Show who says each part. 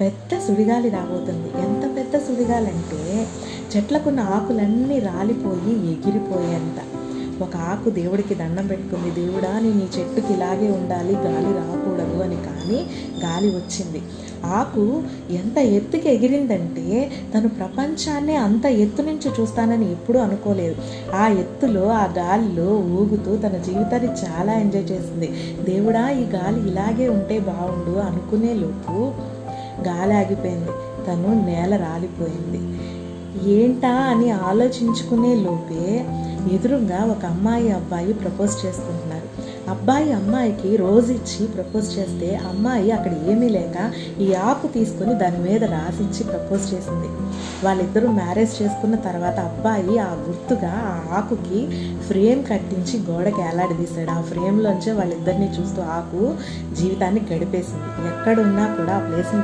Speaker 1: పెద్ద సుడిగాలి రాబోతుంది. ఎంత పెద్ద సుడిగాలంటే చెట్లకున్న ఆకులన్నీ రాలిపోయి ఎగిరిపోయేంత. ఒక ఆకు దేవుడికి దండం పెట్టుకుంది, దేవుడా నేను ఈ చెట్టుకి ఇలాగే ఉండాలి, గాలి రాకూడదు అని. కానీ గాలి వచ్చింది. ఆకు ఎంత ఎత్తుకి ఎగిరిందంటే తను ప్రపంచాన్నే అంత ఎత్తు నుంచి చూస్తానని ఎప్పుడూ అనుకోలేదు. ఆ ఎత్తులో ఆ గాలిలో ఊగుతూ తన జీవితాన్ని చాలా ఎంజాయ్ చేసింది. దేవుడా ఈ గాలి ఇలాగే ఉంటే బాగుండు అనుకునే లోపు గాలి ఆగిపోయింది, తను నేల రాలిపోయింది. ఏంటా అని ఆలోచించుకునే లోపే ఎదురుగా ఒక అమ్మాయి అబ్బాయి ప్రపోజ్ చేసుకుంటున్నారు. అబ్బాయి అమ్మాయికి రోజు ఇచ్చి ప్రపోజ్ చేస్తే అమ్మాయి అక్కడ ఏమీ లేక ఈ ఆకు తీసుకొని దాని మీద రాసిచ్చి ప్రపోజ్ చేసింది. వాళ్ళిద్దరూ మ్యారేజ్ చేసుకున్న తర్వాత అబ్బాయి ఆ గుర్తుగా ఆ ఆకుకి ఫ్రేమ్ కట్టించి గోడకి ఏలాడదీశాడు. ఆ ఫ్రేమ్లోంచే వాళ్ళిద్దరిని చూస్తూ ఆకు జీవితాన్ని గడిపేసింది. ఎక్కడున్నా కూడా ఆ ప్లేస్ని